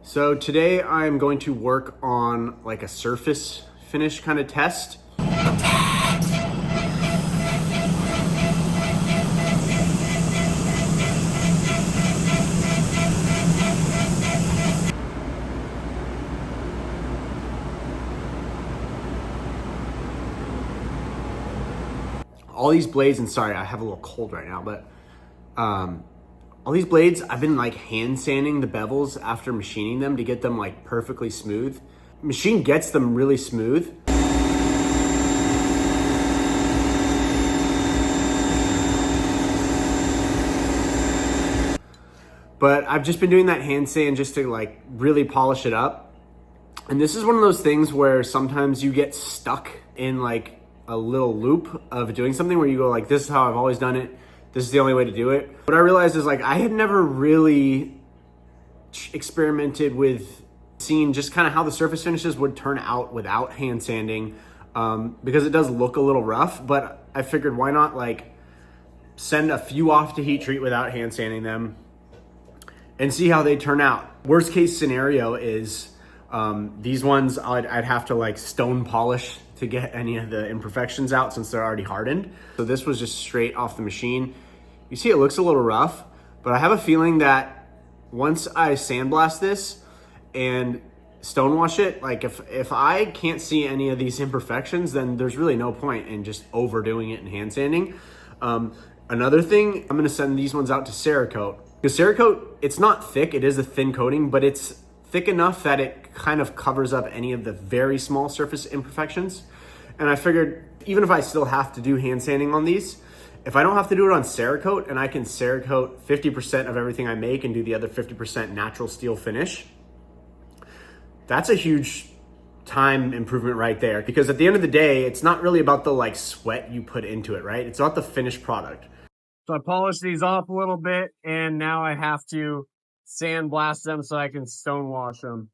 So today I'm going to work on like a surface finish kind of test. All these blades, and sorry, I have a little cold right now, but all these blades, I've been like hand sanding the bevels after machining them to get them like perfectly smooth. Machine gets them really smooth. But I've just been doing that hand sand just to like really polish it up. And this is one of those things where sometimes you get stuck in like a little loop of doing something where you go like, this is how I've always done it. This is the only way to do it. What I realized is like, I had never really experimented with seeing just kind of how the surface finishes would turn out without hand sanding, because it does look a little rough, but I figured why not like send a few off to heat treat without hand sanding them and see how they turn out. Worst case scenario is these ones I'd have to like stone polish to get any of the imperfections out since they're already hardened. So this was just straight off the machine. You see it looks a little rough, but I have a feeling that once I sandblast this and stonewash it, like if I can't see any of these imperfections, then there's really no point in just overdoing it and hand sanding. Another thing, I'm gonna send these ones out to Cerakote. Because Cerakote, it's not thick, it is a thin coating, but it's thick enough that it kind of covers up any of the very small surface imperfections. And I figured even if I still have to do hand sanding on these, if I don't have to do it on Cerakote and I can Cerakote 50% of everything I make and do the other 50% natural steel finish, that's a huge time improvement right there. Because at the end of the day, it's not really about the like sweat you put into it, right? It's about the finished product. So I polished these off a little bit and now I have to sandblast them so I can stonewash them.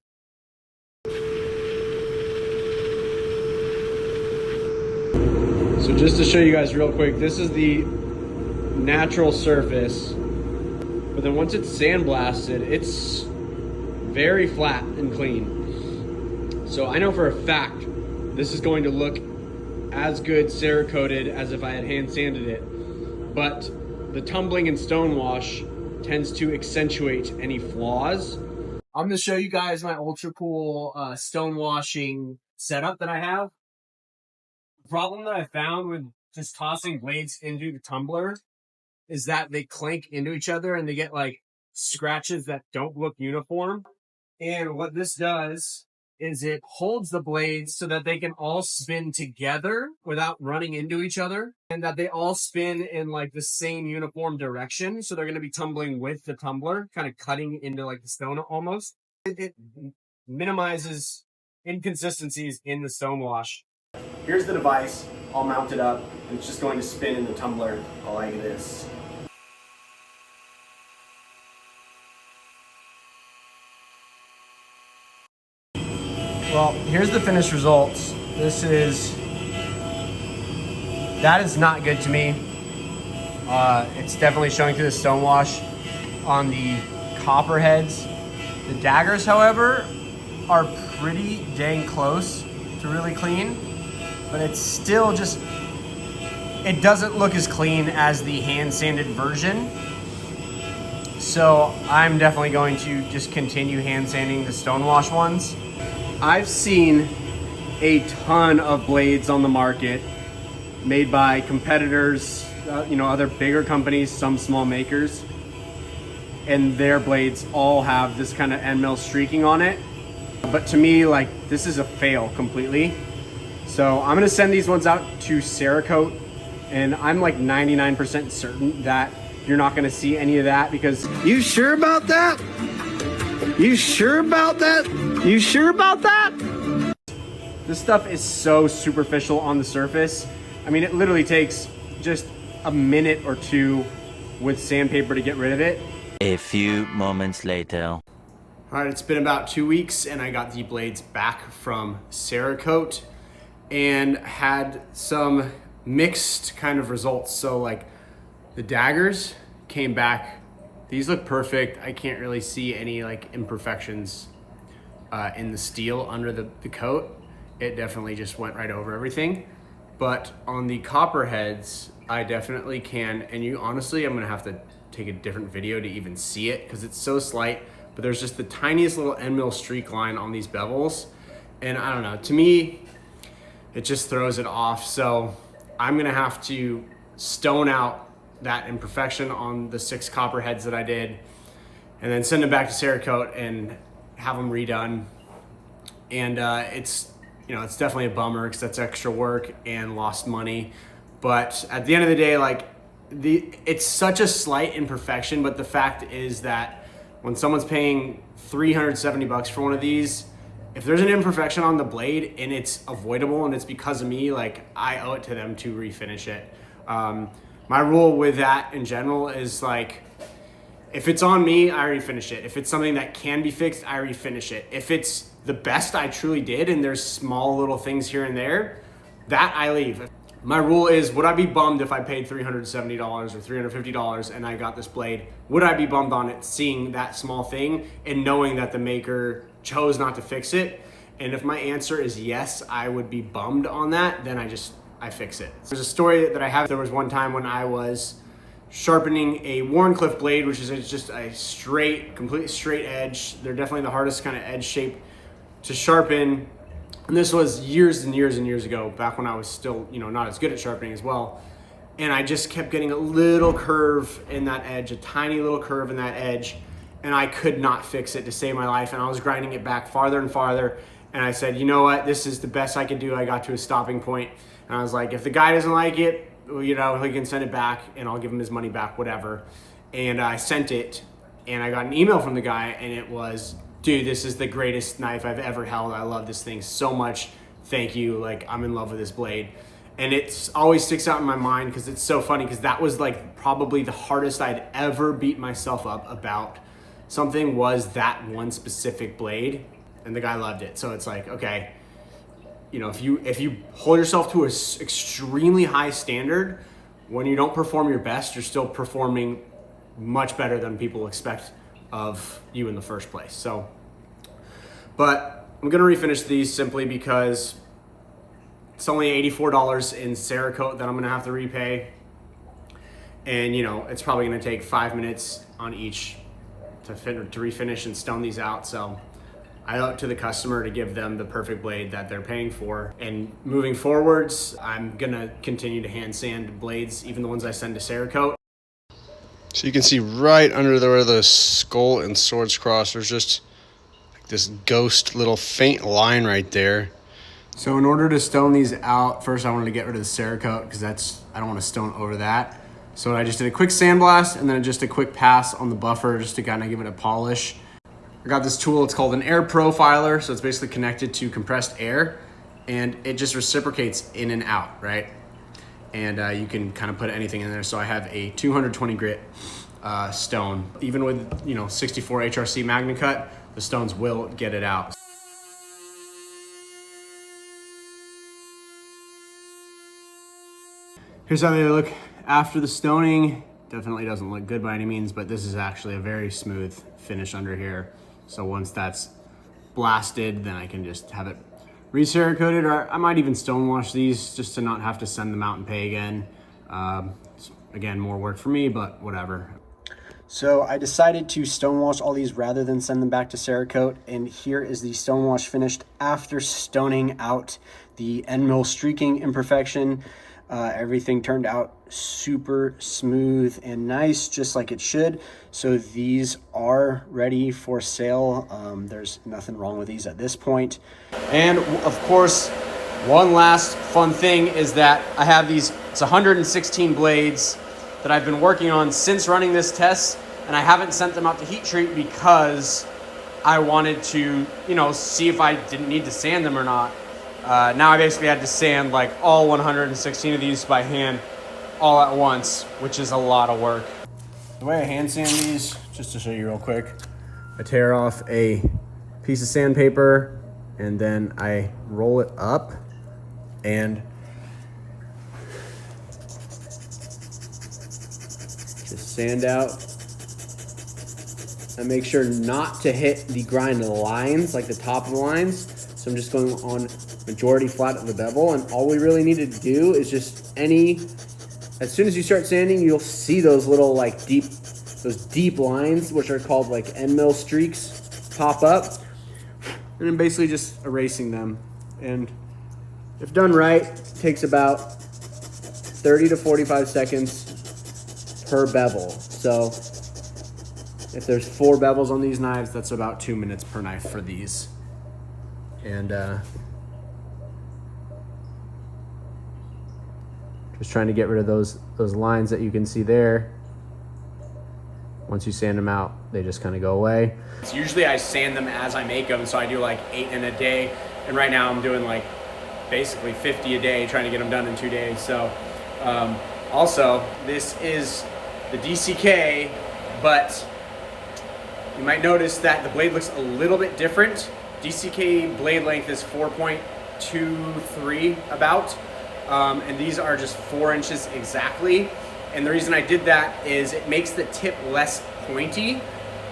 So just to show you guys real quick, this is the natural surface, but then once it's sandblasted, it's very flat and clean. So I know for a fact, this is going to look as good Cerakoted as if I had hand sanded it, but the tumbling and stonewash tends to accentuate any flaws. I'm going to show you guys my ultra cool stonewashing setup that I have. The problem that I found with just tossing blades into the tumbler is that they clink into each other and they get like scratches that don't look uniform. And what this does is it holds the blades so that they can all spin together without running into each other, and that they all spin in like the same uniform direction. So they're going to be tumbling with the tumbler, kind of cutting into like the stone almost. It minimizes inconsistencies in the stonewash. Here's the device all mounted up, and it's just going to spin in the tumbler like this. Well, here's the finished results. That is not good to me. It's definitely showing through the stonewash on the copperheads. The daggers, however, are pretty dang close to really clean, but it's still just, it doesn't look as clean as the hand sanded version. So I'm definitely going to just continue hand sanding the stonewash ones. I've seen a ton of blades on the market made by competitors, other bigger companies, some small makers, and their blades all have this kind of end mill streaking on it. But to me, like, this is a fail completely. So I'm gonna send these ones out to Cerakote, and I'm like 99% certain that you're not gonna see any of that because... You sure about that? You sure about that? You sure about that? This stuff is so superficial on the surface. I mean, it literally takes just a minute or two with sandpaper to get rid of it. A few moments later. All right, it's been about 2 weeks and I got the blades back from Cerakote and had some mixed kind of results. So like the daggers came back, these look perfect. I can't really see any like imperfections in the steel under the coat, it definitely just went right over everything. But on the Copperheads, I definitely can, and you honestly, I'm gonna have to take a different video to even see it because it's so slight, but there's just the tiniest little end mill streak line on these bevels. And I don't know, to me, it just throws it off. So I'm gonna have to stone out that imperfection on the 6 Copperheads that I did, and then send them back to Cerakote and have them redone. And it's definitely a bummer because that's extra work and lost money. But at the end of the day, like it's such a slight imperfection, but the fact is that when someone's paying $370 for one of these, if there's an imperfection on the blade and it's avoidable and it's because of me, like I owe it to them to refinish it. My rule with that in general is like, if it's on me, I refinish it. If it's something that can be fixed, I refinish it. If it's the best I truly did and there's small little things here and there, that I leave. My rule is, would I be bummed if I paid $370 or $350 and I got this blade? Would I be bummed on it seeing that small thing and knowing that the maker chose not to fix it? And if my answer is yes, I would be bummed on that, then I fix it. There's a story that I have. There was one time when I was sharpening a Warncliffe blade, which is just a straight, completely straight edge. They're definitely the hardest kind of edge shape to sharpen. And this was years and years and years ago, back when I was still, not as good at sharpening as well. And I just kept getting a little curve in that edge, a tiny little curve in that edge, and I could not fix it to save my life. And I was grinding it back farther and farther. And I said, you know what, this is the best I could do. I got to a stopping point. And I was like, if the guy doesn't like it, he can send it back and I'll give him his money back, whatever. And I sent it and I got an email from the guy and it was, dude, this is the greatest knife I've ever held. I love this thing so much. Thank you. Like, I'm in love with this blade. And it always sticks out in my mind because it's so funny, because that was like probably the hardest I'd ever beat myself up about something, was that one specific blade. And the guy loved it. So it's like, okay, if you hold yourself to an extremely high standard, when you don't perform your best, you're still performing much better than people expect of you in the first place. So, but I'm gonna refinish these simply because it's only $84 in Cerakote that I'm gonna have to repay. And it's probably gonna take 5 minutes on each to refinish and stone these out. So I owe it to the customer to give them the perfect blade that they're paying for. And moving forwards, I'm gonna continue to hand sand blades, even the ones I send to Cerakote. So you can see right under where the skull and swords cross, there's just like this ghost little faint line right there. So in order to stone these out, first I wanted to get rid of the Cerakote because I don't want to stone over that. So I just did a quick sandblast and then just a quick pass on the buffer just to kind of give it a polish. I got this tool, it's called an air profiler. So it's basically connected to compressed air and it just reciprocates in and out, right? And you can kind of put anything in there. So I have a 220 grit stone. Even with 64 HRC Magna Cut, the stones will get it out. Here's how they look after the stoning. Definitely doesn't look good by any means, but this is actually a very smooth finish under here. So once that's blasted, then I can just have it re-cerakoted, or I might even stonewash these just to not have to send them out and pay again. Again, more work for me, but whatever. So I decided to stonewash all these rather than send them back to Cerakote, and here is the stonewash finished after stoning out the end mill streaking imperfection. Everything turned out super smooth and nice, just like it should. So these are ready for sale. There's nothing wrong with these at this point. And of course, one last fun thing is that I have these, it's 116 blades that I've been working on since running this test, and I haven't sent them out to heat treat because I wanted to, see if I didn't need to sand them or not. Now I basically had to sand like all 116 of these by hand all at once, which is a lot of work. The way I hand sand these, just to show you real quick, I tear off a piece of sandpaper and then I roll it up and just sand out I make sure not to hit the grind lines, like the top of the lines. So I'm just going on majority flat of the bevel, and all we really need to do is just as soon as you start sanding, you'll see those little like those deep lines, which are called like end mill streaks, pop up. And then basically just erasing them. And if done right, it takes about 30 to 45 seconds per bevel. So if there's 4 bevels on these knives, that's about 2 minutes per knife for these. And just trying to get rid of those lines that you can see there. Once you sand them out, they just kind of go away. Usually I sand them as I make them, so I do like 8 in a day. And right now I'm doing like basically 50 a day, trying to get them done in 2 days. So also, this is the DCK, but you might notice that the blade looks a little bit different. DCK blade length is 4.23 about, and these are just 4 inches exactly. And the reason I did that is it makes the tip less pointy,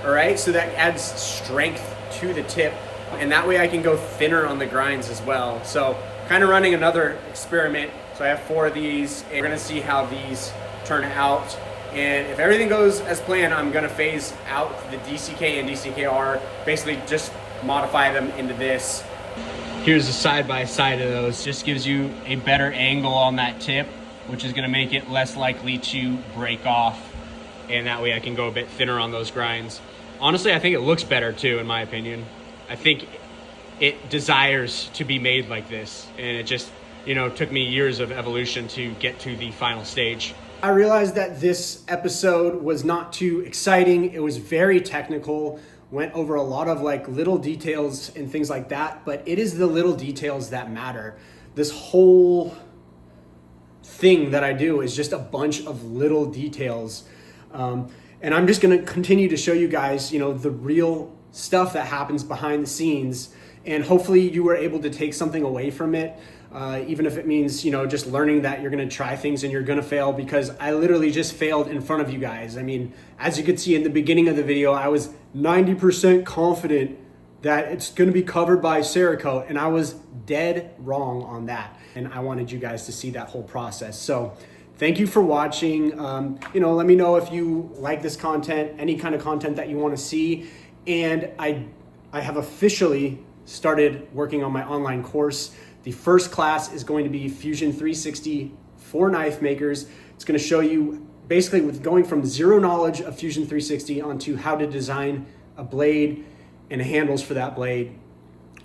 all right? So that adds strength to the tip, and that way I can go thinner on the grinds as well. So kind of running another experiment. So I have 4 of these, and we're gonna see how these turn out. And if everything goes as planned, I'm gonna phase out the DCK and DCKR, basically just modify them into this. Here's a side-by-side of those. Just gives you a better angle on that tip, which is gonna make it less likely to break off. And that way I can go a bit thinner on those grinds. Honestly, I think it looks better too, in my opinion. I think it desires to be made like this. And it just, took me years of evolution to get to the final stage. I realized that this episode was not too exciting. It was very technical, went over a lot of like little details and things like that, but it is the little details that matter. This whole thing that I do is just a bunch of little details. And I'm just gonna continue to show you guys, the real stuff that happens behind the scenes. And hopefully you were able to take something away from it. Even if it means, just learning that you're gonna try things and you're gonna fail, because I literally just failed in front of you guys. I mean, as you could see in the beginning of the video, I was 90% confident that it's gonna be covered by Cerakote, and I was dead wrong on that. And I wanted you guys to see that whole process. So thank you for watching. Let me know if you like this content, any kind of content that you wanna see. And I have officially started working on my online course. The first class is going to be Fusion 360 for knife makers. It's going to show you basically with going from zero knowledge of Fusion 360 onto how to design a blade and handles for that blade.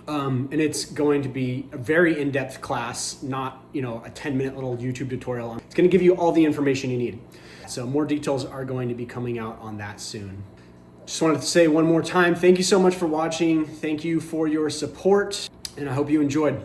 And it's going to be a very in-depth class, not a 10-minute little YouTube tutorial. It's going to give you all the information you need. So more details are going to be coming out on that soon. Just wanted to say one more time, thank you so much for watching. Thank you for your support, and I hope you enjoyed.